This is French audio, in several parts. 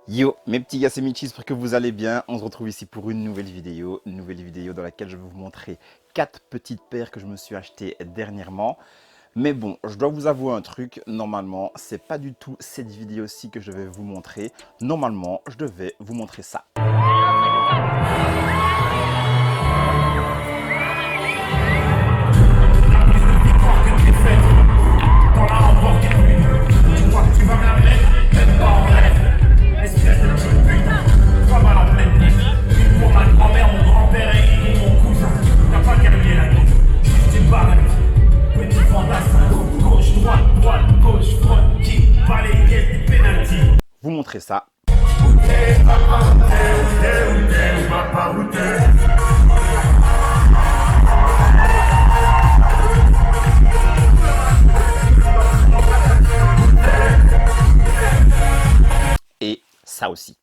Yo mes petits gars, c'est Michi, j'espère que vous allez bien. On se retrouve ici pour une nouvelle vidéo dans laquelle je vais vous montrer 4 petites paires que je me suis achetées dernièrement. Mais bon, je dois vous avouer un truc, normalement, c'est pas du tout cette vidéo-ci que je vais vous montrer. Normalement, je devais vous montrer ça. Vous montrer ça. Et ça aussi.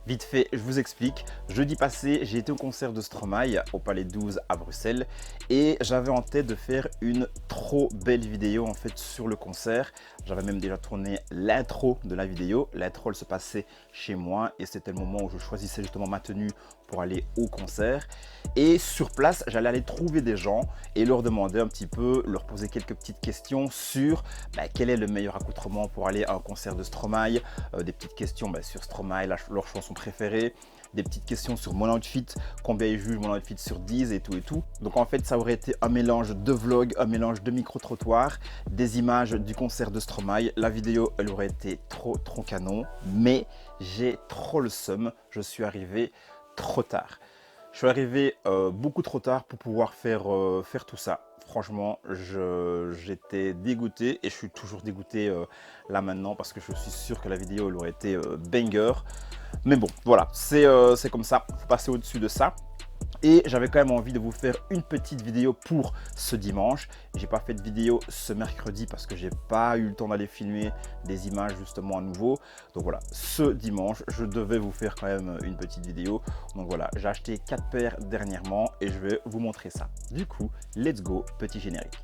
Vite fait, je vous explique. Jeudi passé, j'ai été au concert de Stromae au Palais 12 à Bruxelles et j'avais en tête de faire une trop belle vidéo en fait sur le concert. J'avais même déjà tourné l'intro de la vidéo. L'intro, elle se passait chez moi et c'était le moment où je choisissais justement ma tenue pour aller au concert. Et sur place, j'allais aller trouver des gens et leur demander un petit peu, leur poser quelques petites questions sur quel est le meilleur accoutrement pour aller à un concert de Stromae, des petites questions sur Stromae, leur chanson préférée, des petites questions sur mon outfit, combien ils jugent mon outfit sur 10 et tout. Donc en fait, ça aurait été un mélange de vlog, un mélange de micro-trottoir, des images du concert de Stromae. La vidéo, elle aurait été trop canon, mais j'ai trop le seum, je suis arrivé trop tard. Je suis arrivé beaucoup trop tard pour pouvoir faire tout ça. Franchement, j'étais dégoûté et je suis toujours dégoûté là maintenant parce que je suis sûr que la vidéo elle aurait été banger. Mais bon, voilà, c'est comme ça, il faut passer au-dessus de ça. Et j'avais quand même envie de vous faire une petite vidéo pour ce dimanche. J'ai pas fait de vidéo ce mercredi parce que j'ai pas eu le temps d'aller filmer des images justement à nouveau. Donc voilà, ce dimanche, je devais vous faire quand même une petite vidéo. Donc voilà, j'ai acheté 4 paires dernièrement et je vais vous montrer ça. Du coup, let's go, petit générique.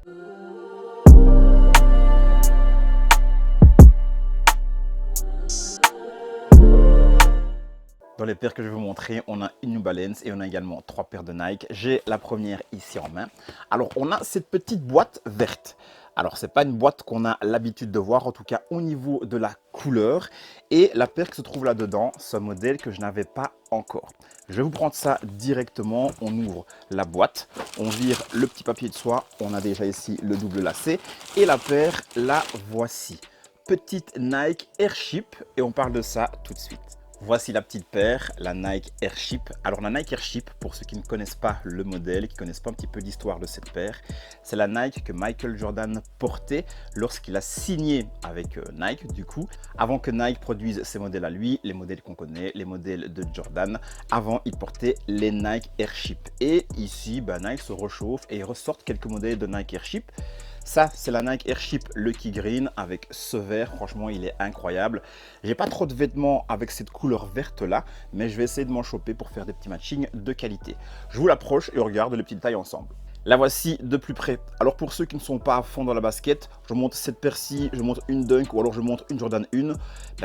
Dans les paires que je vais vous montrer, on a une New Balance et on a également 3 paires de Nike. J'ai la première ici en main. Alors, on a cette petite boîte verte. Alors, ce n'est pas une boîte qu'on a l'habitude de voir, en tout cas au niveau de la couleur. Et la paire qui se trouve là-dedans, c'est un modèle que je n'avais pas encore. Je vais vous prendre ça directement. On ouvre la boîte, on vire le petit papier de soie. On a déjà ici le double lacet. Et la paire, la voici. Petite Nike Airship et on parle de ça tout de suite. Voici la petite paire, la Nike Airship. Alors la Nike Airship, pour ceux qui ne connaissent pas le modèle, qui ne connaissent pas un petit peu l'histoire de cette paire, c'est la Nike que Michael Jordan portait lorsqu'il a signé avec Nike du coup. Avant que Nike produise ses modèles à lui, les modèles qu'on connaît, les modèles de Jordan, avant il portait les Nike Airship. Et ici, Nike se réchauffe et ressort quelques modèles de Nike Airship. Ça, c'est la Nike Airship Lucky Green avec ce vert. Franchement, il est incroyable. J'ai pas trop de vêtements avec cette couleur verte là, mais je vais essayer de m'en choper pour faire des petits matchings de qualité. Je vous l'approche et on regarde les petites tailles ensemble. La voici de plus près. Alors pour ceux qui ne sont pas à fond dans la basket, je montre cette paire-ci, je montre une Dunk ou alors je montre une Jordan 1.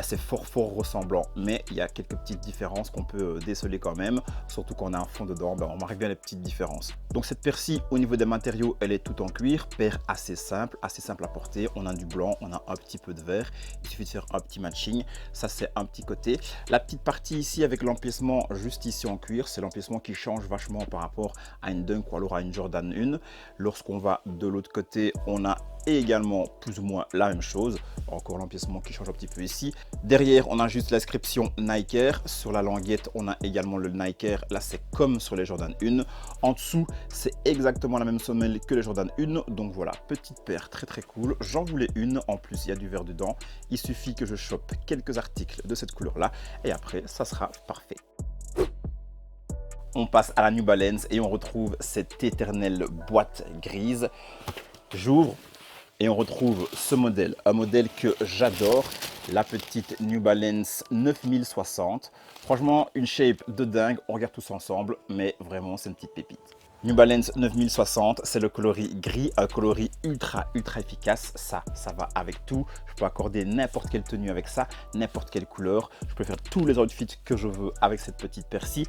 C'est fort ressemblant, mais il y a quelques petites différences qu'on peut déceler quand même. Surtout quand on a un fond dedans, on marque bien les petites différences. Donc cette paire-ci, au niveau des matériaux, elle est toute en cuir. Paire assez simple à porter. On a du blanc, on a un petit peu de vert. Il suffit de faire un petit matching. Ça c'est un petit côté. La petite partie ici avec l'empiècement juste ici en cuir, c'est l'empiècement qui change vachement par rapport à une Dunk ou alors à une Jordan 1. Lorsqu'on va de l'autre côté, on a également plus ou moins la même chose. Encore l'empiècement qui change un petit peu ici. Derrière, on a juste l'inscription Nike Air. Sur la languette, on a également le Nike Air. Là, c'est comme sur les Jordan 1. En dessous, c'est exactement la même semelle que les Jordan 1. Donc voilà, petite paire très cool. J'en voulais une. En plus, il y a du vert dedans. Il suffit que je chope quelques articles de cette couleur-là. Et après, ça sera parfait. On passe à la New Balance et on retrouve cette éternelle boîte grise. J'ouvre et on retrouve ce modèle, un modèle que j'adore, la petite New Balance 9060. Franchement, une shape de dingue, on regarde tous ensemble, mais vraiment, c'est une petite pépite. New Balance 9060, c'est le coloris gris, un coloris ultra efficace. Ça va avec tout. Je peux accorder n'importe quelle tenue avec ça, n'importe quelle couleur. Je peux faire tous les outfits que je veux avec cette petite persil.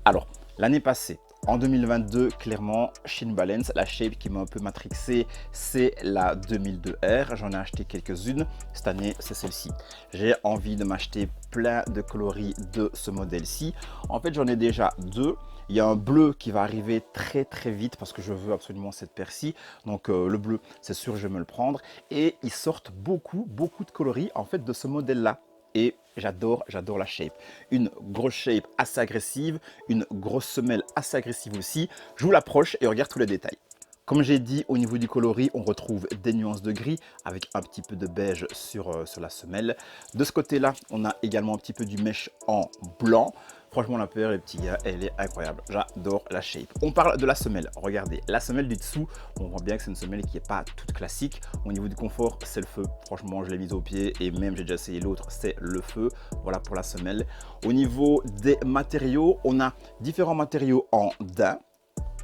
Alors, l'année passée, en 2022, clairement, chez New Balance, la shape qui m'a un peu matrixé, c'est la 2002R. J'en ai acheté quelques-unes. Cette année, c'est celle-ci. J'ai envie de m'acheter plein de coloris de ce modèle-ci. En fait, j'en ai déjà deux. Il y a un bleu qui va arriver très vite parce que je veux absolument cette persil. Donc le bleu, c'est sûr, je vais me le prendre. Et ils sortent beaucoup de coloris en fait de ce modèle-là. Et j'adore la shape. Une grosse shape assez agressive, une grosse semelle assez agressive aussi. Je vous l'approche et on regarde tous les détails. Comme j'ai dit, au niveau du coloris, on retrouve des nuances de gris avec un petit peu de beige sur la semelle. De ce côté-là, on a également un petit peu du mesh en blanc. Franchement, la paire, les petits gars, elle est incroyable. J'adore la shape. On parle de la semelle. Regardez, la semelle du dessous, on voit bien que c'est une semelle qui n'est pas toute classique. Au niveau du confort, c'est le feu. Franchement, je l'ai mise au pied et même j'ai déjà essayé l'autre, c'est le feu. Voilà pour la semelle. Au niveau des matériaux, on a différents matériaux en daim.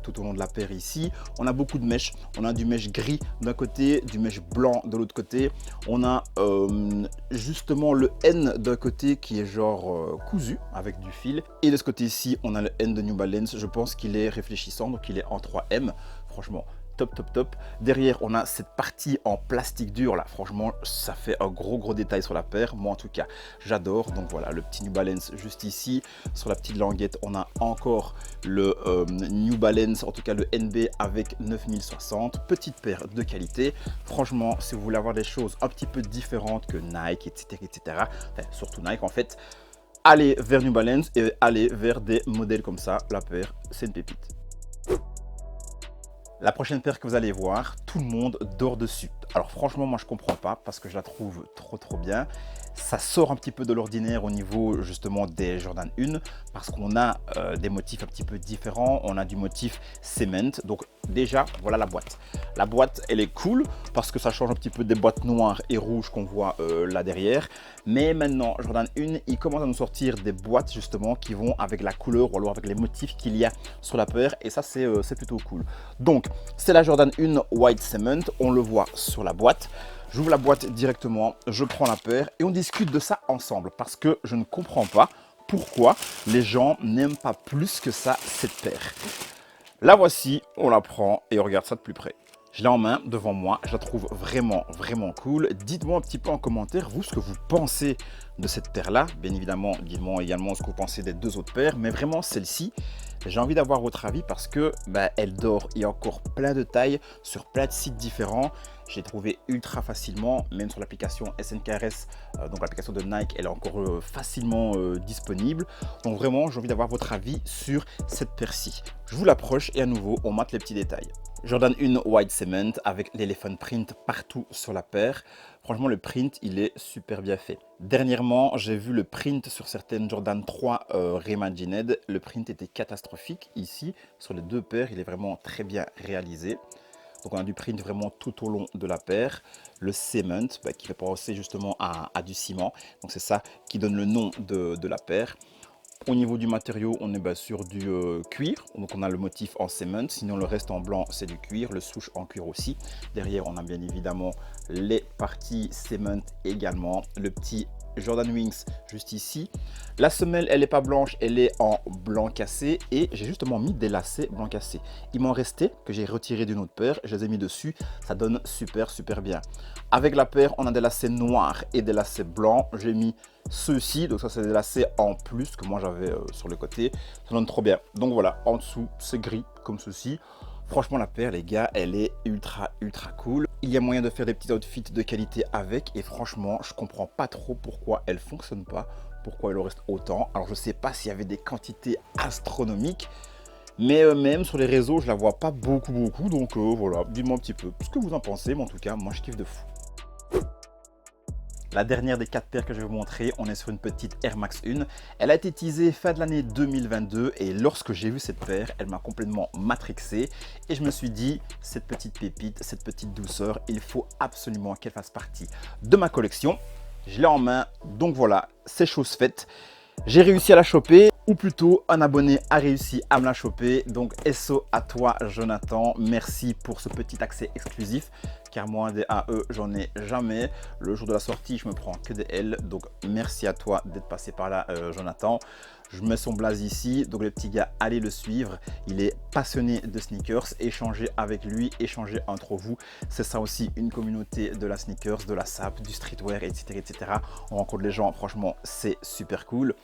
Tout au long de la paire ici, on a beaucoup de mèches. On a du mèche gris d'un côté, du mèche blanc de l'autre côté. On a justement le N d'un côté qui est genre cousu avec du fil. Et de ce côté ici, on a le N de New Balance. Je pense qu'il est réfléchissant, donc il est en 3M. Franchement, top. Derrière, on a cette partie en plastique dur là. Franchement, ça fait un gros détail sur la paire. Moi, en tout cas, j'adore. Donc voilà, le petit New Balance juste ici. Sur la petite languette, on a encore le New Balance, en tout cas le NB avec 9060. Petite paire de qualité. Franchement, si vous voulez avoir des choses un petit peu différentes que Nike, etc. Enfin, surtout Nike en fait. Allez vers New Balance et allez vers des modèles comme ça. La paire, c'est une pépite. La prochaine paire que vous allez voir, tout le monde dort dessus. Alors franchement, moi je comprends pas parce que je la trouve trop bien. Ça sort un petit peu de l'ordinaire au niveau justement des Jordan 1 parce qu'on a des motifs un petit peu différents. On a du motif cement. Donc déjà, voilà la boîte. La boîte, elle est cool parce que ça change un petit peu des boîtes noires et rouges qu'on voit là derrière. Mais maintenant, Jordan 1, il commence à nous sortir des boîtes justement qui vont avec la couleur ou alors avec les motifs qu'il y a sur la paire. Et ça, c'est plutôt cool. Donc, c'est la Jordan 1 White Cement. On le voit sur la boîte. J'ouvre la boîte directement, je prends la paire et on discute de ça ensemble parce que je ne comprends pas pourquoi les gens n'aiment pas plus que ça cette paire. La voici, on la prend et on regarde ça de plus près. Je l'ai en main devant moi, je la trouve vraiment cool. Dites-moi un petit peu en commentaire, vous, ce que vous pensez de cette paire-là. Bien évidemment, dites-moi également ce que vous pensez des deux autres paires, mais vraiment celle-ci, j'ai envie d'avoir votre avis parce que elle dort. Il y a encore plein de tailles sur plein de sites différents. J'ai trouvé ultra facilement, même sur l'application SNKRS, donc l'application de Nike, elle est encore facilement disponible. Donc vraiment, j'ai envie d'avoir votre avis sur cette paire-ci. Je vous l'approche et à nouveau, on mate les petits détails. Jordan 1 White Cement avec l'éléphant print partout sur la paire. Franchement, le print, il est super bien fait. Dernièrement, j'ai vu le print sur certaines Jordan 3 Reimagined. Le print était catastrophique. Ici, sur les deux paires, il est vraiment très bien réalisé. Donc on a du print vraiment tout au long de la paire. Le cement qui fait penser justement à du ciment. Donc c'est ça qui donne le nom de la paire. Au niveau du matériau, on est sur du cuir. Donc on a le motif en cement. Sinon le reste en blanc, c'est du cuir. Le souche en cuir aussi. Derrière, on a bien évidemment les parties cement également. Le petit Jordan Wings juste ici. La semelle, elle n'est pas blanche, elle est en blanc cassé et j'ai justement mis des lacets blanc cassé. Il m'en restait que j'ai retiré d'une autre paire, je les ai mis dessus, ça donne super bien. Avec la paire, on a des lacets noirs et des lacets blancs. J'ai mis ceux-ci, donc ça c'est des lacets en plus que moi j'avais sur le côté. Ça donne trop bien. Donc voilà, en dessous c'est gris comme ceci. Franchement, la paire, les gars, elle est ultra cool. Il y a moyen de faire des petits outfits de qualité avec. Et franchement, je comprends pas trop pourquoi elle fonctionne pas. Pourquoi il en reste autant. Alors, je sais pas s'il y avait des quantités astronomiques. Mais même sur les réseaux, je la vois pas beaucoup. Donc voilà, dites-moi un petit peu ce que vous en pensez. Mais en tout cas, moi, je kiffe de fou. La dernière des 4 paires que je vais vous montrer, on est sur une petite Air Max 1. Elle a été teasée fin de l'année 2022 et lorsque j'ai vu cette paire, elle m'a complètement matrixé et je me suis dit, cette petite pépite, cette petite douceur, il faut absolument qu'elle fasse partie de ma collection. Je l'ai en main, donc voilà, c'est chose faite. J'ai réussi à la choper, ou plutôt un abonné a réussi à me la choper. Donc SO à toi Jonathan, merci pour ce petit accès exclusif, car moi des AE j'en ai jamais. Le jour de la sortie je me prends que des L, donc merci à toi d'être passé par là Jonathan. Je mets son blaze ici, donc les petits gars, allez le suivre. Il est passionné de sneakers, échangez avec lui, échangez entre vous. C'est ça aussi une communauté de la sneakers, de la SAP, du streetwear, etc., etc. On rencontre les gens, franchement, c'est super cool.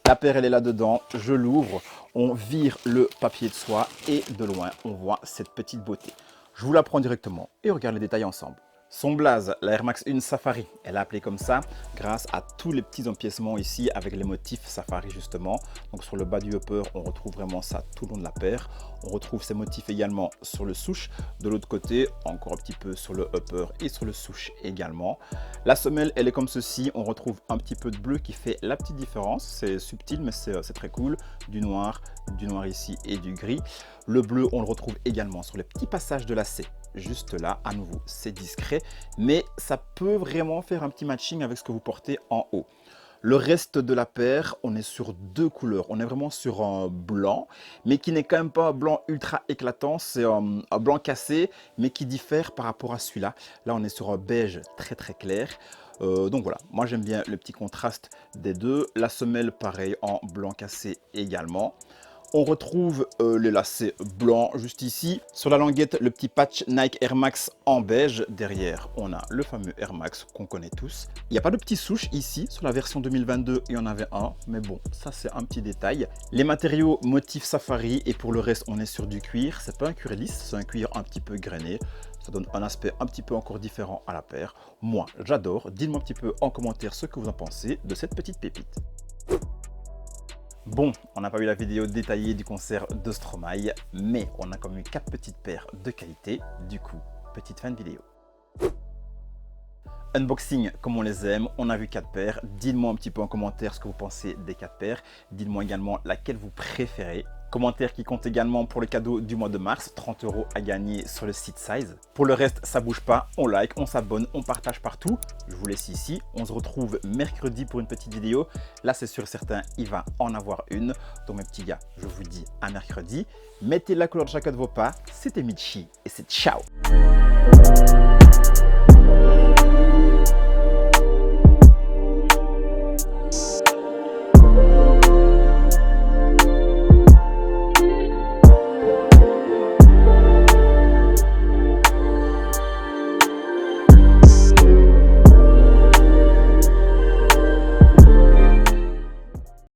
La paire, elle est là-dedans, je l'ouvre, on vire le papier de soie et de loin, on voit cette petite beauté. Je vous la prends directement et on regarde les détails ensemble. Son blaze, la Air Max 1 Safari, elle est appelée comme ça grâce à tous les petits empiècements ici avec les motifs Safari justement. Donc sur le bas du upper, on retrouve vraiment ça tout le long de la paire. On retrouve ces motifs également sur le souche. De l'autre côté, encore un petit peu sur le upper et sur le souche également. La semelle, elle est comme ceci. On retrouve un petit peu de bleu qui fait la petite différence. C'est subtil, mais c'est très cool. Du noir ici et du gris. Le bleu, on le retrouve également sur les petits passages de lacets. Juste là, à nouveau, c'est discret, mais ça peut vraiment faire un petit matching avec ce que vous portez en haut. Le reste de la paire, on est sur deux couleurs. On est vraiment sur un blanc, mais qui n'est quand même pas un blanc ultra éclatant. C'est un blanc cassé, mais qui diffère par rapport à celui-là. Là, on est sur un beige très très clair. Donc voilà, moi j'aime bien le petit contraste des deux. La semelle, pareil, en blanc cassé également. On retrouve les lacets blancs juste ici. Sur la languette, le petit patch Nike Air Max en beige. Derrière, on a le fameux Air Max qu'on connaît tous. Il n'y a pas de petit souche ici. Sur la version 2022, il y en avait un. Mais bon, ça c'est un petit détail. Les matériaux motif Safari et pour le reste, on est sur du cuir. C'est pas un cuir lisse, c'est un cuir un petit peu grainé. Ça donne un aspect un petit peu encore différent à la paire. Moi, j'adore. Dites-moi un petit peu en commentaire ce que vous en pensez de cette petite pépite. Bon, on n'a pas eu la vidéo détaillée du concert de Stromae, mais on a quand même eu 4 petites paires de qualité. Du coup, petite fin de vidéo. Unboxing comme on les aime, on a vu 4 paires. Dites-moi un petit peu en commentaire ce que vous pensez des 4 paires. Dites-moi également laquelle vous préférez. Commentaire qui compte également pour le cadeau du mois de mars, 30 € à gagner sur le site Size. Pour le reste, ça bouge pas, on like, on s'abonne, on partage partout. Je vous laisse ici, on se retrouve mercredi pour une petite vidéo. Là, c'est sûr certain, il va en avoir une. Donc mes petits gars, je vous dis à mercredi. Mettez la couleur de chacun de vos pas. C'était Michi et c'est ciao.